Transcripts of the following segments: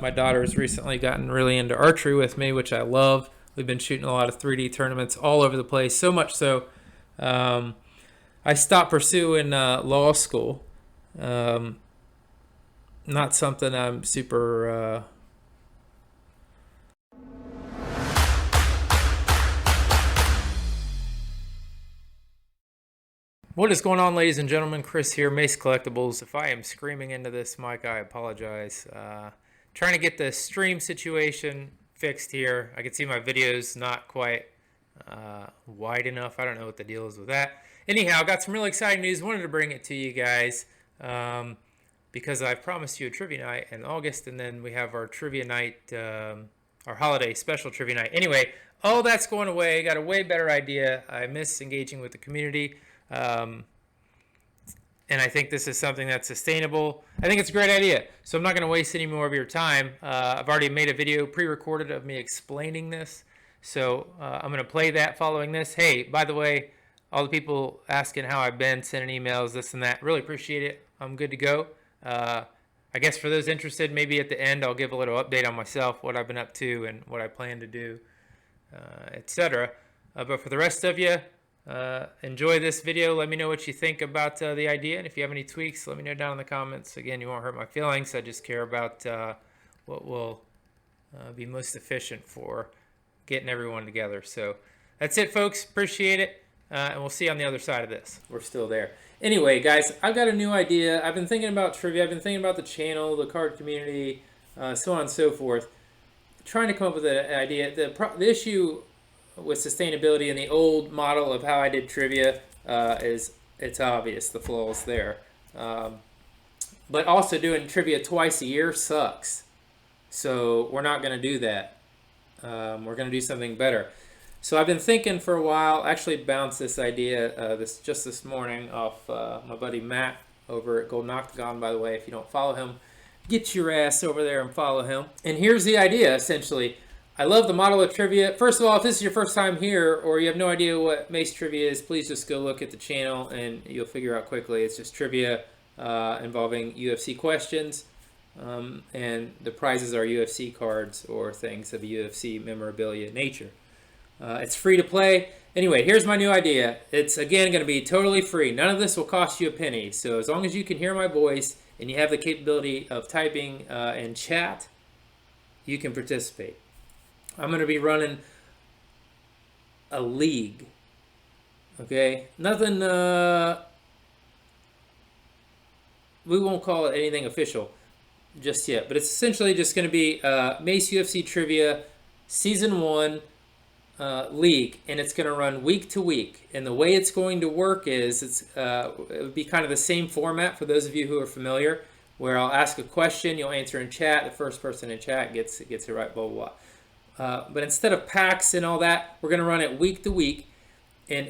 My daughter's recently gotten really into archery with me, which I love. We've been shooting a lot of 3D tournaments all over the place, so much so I stopped pursuing law school. Um, Not something I'm super. What is going on, ladies and gentlemen? Chris here, Mace Collectibles. If I am screaming into this mic, I apologize. Trying to get the stream situation fixed here. I can see my videos not quite wide enough. I don't know what the deal is with that. Anyhow, got some really exciting news. Wanted to bring it to you guys because I promised you a trivia night in August, and then we have our trivia night, our holiday special trivia night. Anyway, all that's going away. Got a way better idea. I miss engaging with the community. And I think this is something that's sustainable. I think it's a great idea. So I'm not going to waste any more of your time. I've already made a video pre-recorded of me explaining this. So I'm going to play that following this. Hey, by the way, all the people asking how I've been, sending emails, this and that, really appreciate it. I'm good to go. I guess for those interested, maybe at the end I'll give a little update on myself, what I've been up to and what I plan to do, etc. But for the rest of you, enjoy this video. Let me know what you think about the idea, and if you have any tweaks, let me know down in the comments. Again, you won't hurt my feelings. I just care about what will be most efficient for getting everyone together. So that's it, folks. Appreciate it, and we'll see you on the other side of this. We're still there. Anyway, guys, I've got a new idea. I've been thinking about trivia. I've been thinking about the channel, the card community, so on and so forth. Trying to come up with an idea. The issue with sustainability and the old model of how I did trivia is it's obvious the flaws there. But also doing trivia twice a year sucks. So we're not going to do that. We're going to do something better. So I've been thinking for a while, actually bounced this idea this morning off my buddy Matt over at Golden Octagon, by the way. If you don't follow him, get your ass over there and follow him. And here's the idea, essentially. I love the model of trivia. First of all, if this is your first time here or you have no idea what Mace Trivia is, please just go look at the channel and you'll figure out quickly. It's just trivia involving UFC questions, and the prizes are UFC cards or things of UFC memorabilia nature. It's free to play. Anyway, here's my new idea. It's, again, going to be totally free. None of this will cost you a penny. So as long as you can hear my voice and you have the capability of typing in chat, you can participate. I'm going to be running a league. Okay? Nothing, we won't call it anything official just yet. But it's essentially just going to be Mace UFC Trivia Season 1 league. And it's going to run week to week. And the way it's going to work is it would be kind of the same format for those of you who are familiar, where I'll ask a question, you'll answer in chat. The first person in chat gets it right, blah, blah, blah. But instead of packs and all that, we're going to run it week to week, and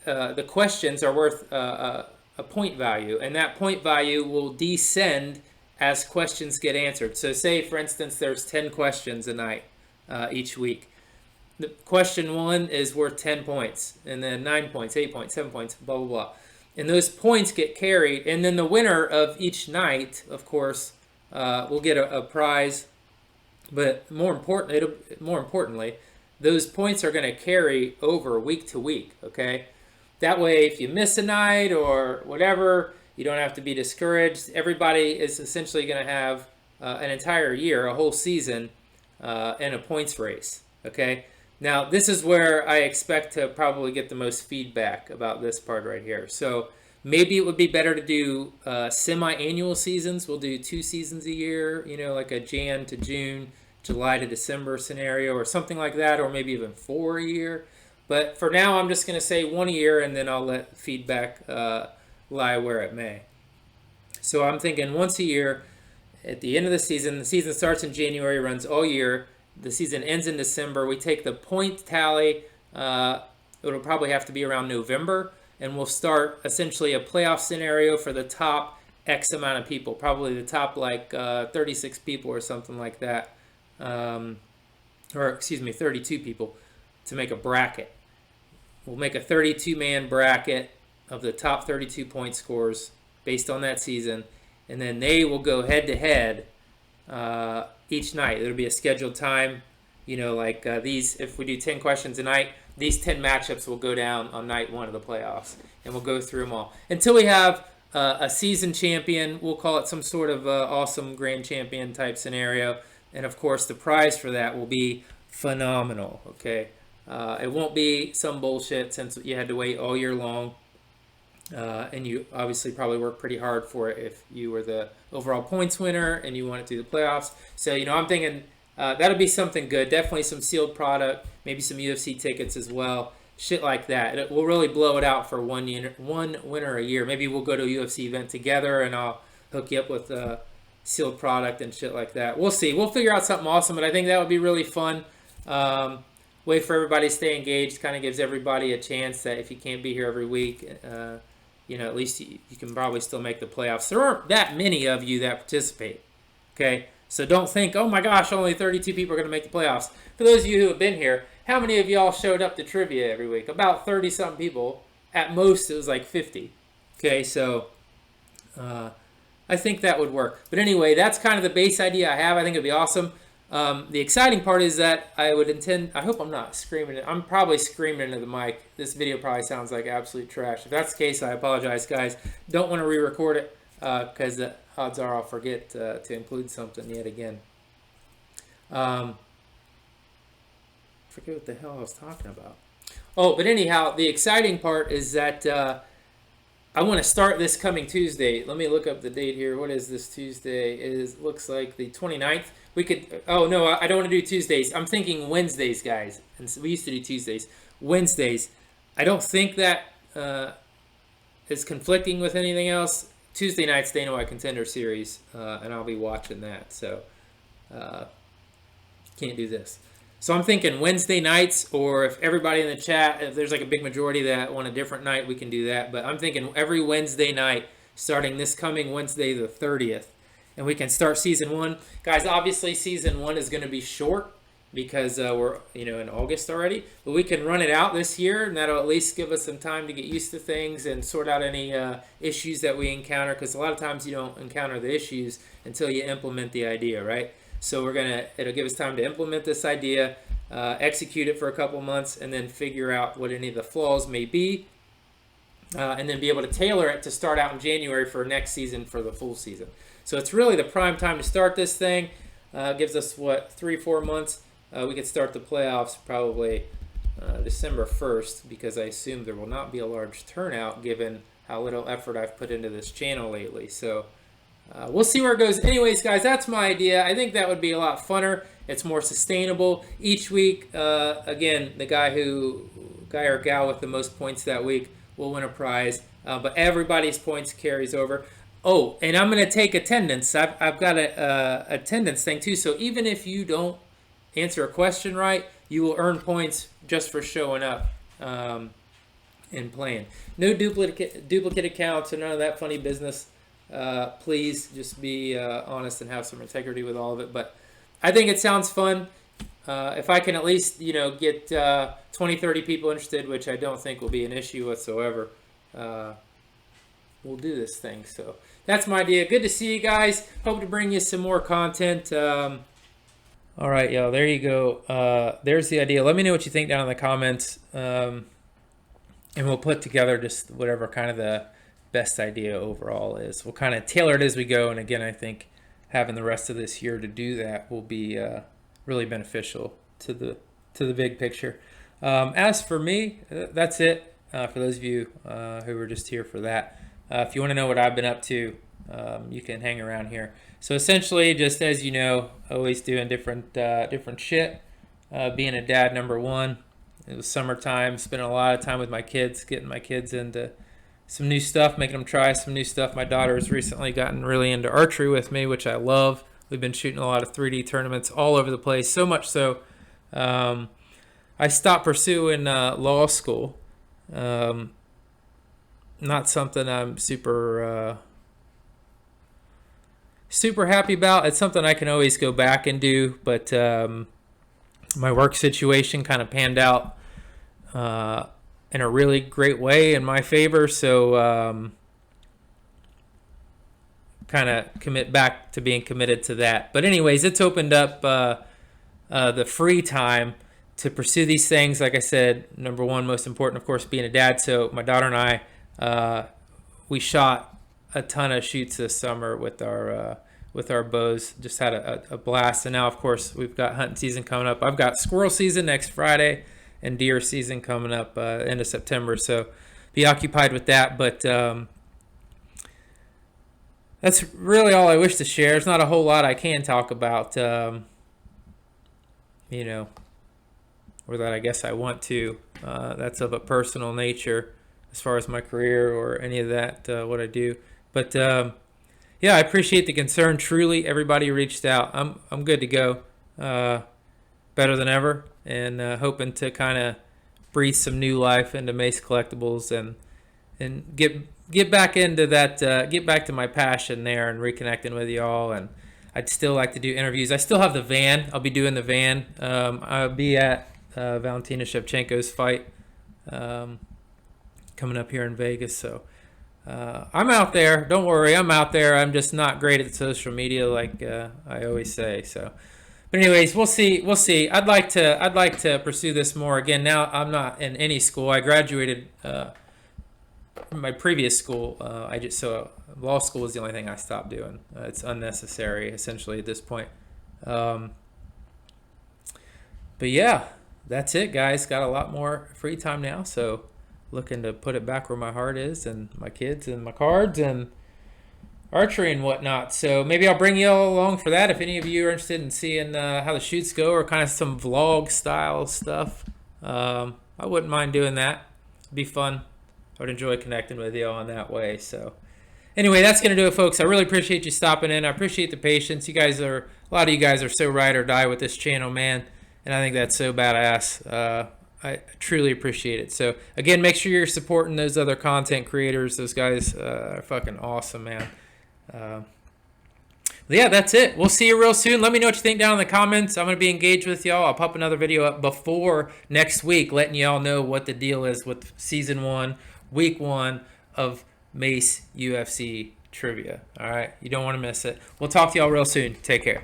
the questions are worth a point value, and that point value will descend as questions get answered. So say, for instance, there's 10 questions a night each week. The question 1 is worth 10 points, and then 9 points, 8 points, 7 points, blah, blah, blah. And those points get carried, and then the winner of each night, of course, will get a prize. But more importantly, those points are going to carry over week to week, okay? That way, if you miss a night or whatever, you don't have to be discouraged. Everybody is essentially going to have an entire year, a whole season, in a points race, okay? Now, this is where I expect to probably get the most feedback about this part right here. So maybe it would be better to do semi-annual seasons. We'll do 2 seasons a year, you know, like a Jan to June, July to December scenario or something like that, or maybe even 4 a year. But for now, I'm just going to say 1 a year, and then I'll let feedback lie where it may. So I'm thinking once a year at the end of the season starts in January, runs all year. The season ends in December. We take the point tally. It'll probably have to be around November, and we'll start essentially a playoff scenario for the top X amount of people, probably the top 36 people or something like that. Or excuse me, 32 people to make a bracket. We'll make a 32-man bracket of the top 32 point scores based on that season, and then they will go head-to-head each night. It'll be a scheduled time. Like these, if we do 10 questions a night, these 10 matchups will go down on night one of the playoffs. And we'll go through them all. Until we have a season champion, we'll call it some sort of awesome grand champion type scenario. And of course, the prize for that will be phenomenal, okay? It won't be some bullshit since you had to wait all year long. And you obviously probably worked pretty hard for it if you were the overall points winner and you wanted to do the playoffs. So, I'm thinking that'll be something good. Definitely some sealed product, maybe some UFC tickets as well. Shit like that. We'll really blow it out for one winner a year. Maybe we'll go to a UFC event together and I'll hook you up with sealed product and shit like that. We'll see. We'll figure out something awesome, but I think that would be really fun. Way for everybody to stay engaged. Kind of gives everybody a chance that if you can't be here every week, at least you can probably still make the playoffs. There aren't that many of you that participate, okay? So don't think, oh my gosh, only 32 people are going to make the playoffs. For those of you who have been here, how many of y'all showed up to trivia every week? About 30-something people. At most, it was like 50. Okay, so I think that would work. But anyway, that's kind of the base idea I have. I think it'd be awesome. The exciting part is that I hope I'm not screaming. I'm probably screaming into the mic. This video probably sounds like absolute trash. If that's the case, I apologize, guys. Don't want to re-record it because the odds are I'll forget to include something yet again. Forget what the hell I was talking about. Oh, but anyhow, the exciting part is that I want to start this coming Tuesday. Let me look up the date here. What is this Tuesday? Looks like the 29th. We could, oh no, I don't want to do Tuesdays. I'm thinking Wednesdays, guys. And so we used to do Tuesdays. Wednesdays. I don't think that is conflicting with anything else. Tuesday night's Dana White Contender Series, and I'll be watching that. So, can't do this. So I'm thinking Wednesday nights, or if everybody in the chat, if there's like a big majority that want a different night, we can do that. But I'm thinking every Wednesday night, starting this coming Wednesday the 30th. And we can start season one. Guys, obviously season one is going to be short because we're in August already. But we can run it out this year, and that'll at least give us some time to get used to things and sort out any issues that we encounter. Because a lot of times you don't encounter the issues until you implement the idea, right? So it'll give us time to implement this idea, execute it for a couple months, and then figure out what any of the flaws may be. And then be able to tailor it to start out in January for next season for the full season. So it's really the prime time to start this thing. Gives us, 3-4 months. We could start the playoffs probably December 1st because I assume there will not be a large turnout given how little effort I've put into this channel lately. So we'll see where it goes. Anyways, guys, that's my idea. I think that would be a lot funner. It's more sustainable. Each week, again, the guy or gal with the most points that week will win a prize. But everybody's points carries over. Oh, and I'm going to take attendance. I've got a attendance thing too. So even if you don't answer a question right, you will earn points just for showing up and playing. No duplicate accounts or none of that funny business. Please just be honest and have some integrity with all of it. But I think it sounds fun. If I can at least get 20, 30 people interested, which I don't think will be an issue whatsoever, we'll do this thing. So that's my idea. Good to see you guys. Hope to bring you some more content. All right, y'all, there you go. There's the idea. Let me know what you think down in the comments, and we'll put together just whatever kind of the best idea overall is. We'll kind of tailor it as we go, and again, I think having the rest of this year to do that will be really beneficial to the big picture. As for me, that's it. For those of you who were just here for that. If you want to know what I've been up to, you can hang around here. So essentially, just as you know, always doing different shit. Being a dad, number one. It was summertime, spending a lot of time with my kids, getting my kids into some new stuff, making them try some new stuff. My daughter has recently gotten really into archery with me, which I love. We've been shooting a lot of 3D tournaments all over the place, so much so I stopped pursuing law school. Not something I'm super happy about. It's something I can always go back and do, but my work situation kind of panned out in a really great way in my favor. So kind of commit back to being committed to that. But anyways, it's opened up the free time to pursue these things. Like I said, number one, most important, of course, being a dad. So my daughter and I, we shot a ton of shoots this summer with our bows. Just had a blast. And now, of course, we've got hunting season coming up. I've got squirrel season next Friday and deer season coming up end of September. So be occupied with that. But that's really all I wish to share. There's not a whole lot I can talk about, you know, or that I guess I want to. That's of a personal nature as far as my career or any of that, what I do. But yeah, I appreciate the concern. Truly, everybody reached out. I'm good to go, better than ever, and hoping to kind of breathe some new life into Mace Collectibles and get back into that, get back to my passion there and reconnecting with y'all. And I'd still like to do interviews. I still have the van. I'll be doing the van. I'll be at Valentina Shevchenko's fight coming up here in Vegas. So I'm out there. Don't worry, I'm out there. I'm just not great at social media, like I always say. So, but anyways, we'll see. We'll see. I'd like to pursue this more. Again, now I'm not in any school. I graduated from my previous school. Law school is the only thing I stopped doing. It's unnecessary, essentially, at this point. But yeah, that's it, guys. Got a lot more free time now, so looking to put it back where my heart is, and my kids and my cards and archery and whatnot. So maybe I'll bring you all along for that if any of you are interested in seeing how the shoots go, or kind of some vlog style stuff. I wouldn't mind doing that. It'd be fun. I would enjoy connecting with you all in that way. So anyway, that's going to do it, folks. I really appreciate you stopping in. I appreciate the patience. A lot of you guys are so ride or die with this channel, man. And I think that's so badass. I truly appreciate it. So again, make sure you're supporting those other content creators. Those guys are fucking awesome, man. Yeah, that's it. We'll see you real soon. Let me know what you think down in the comments. I'm going to be engaged with y'all. I'll pop another video up before next week, letting y'all know what the deal is with season 1, week 1 of Mace UFC trivia. All right, you don't want to miss it. We'll talk to y'all real soon. Take care.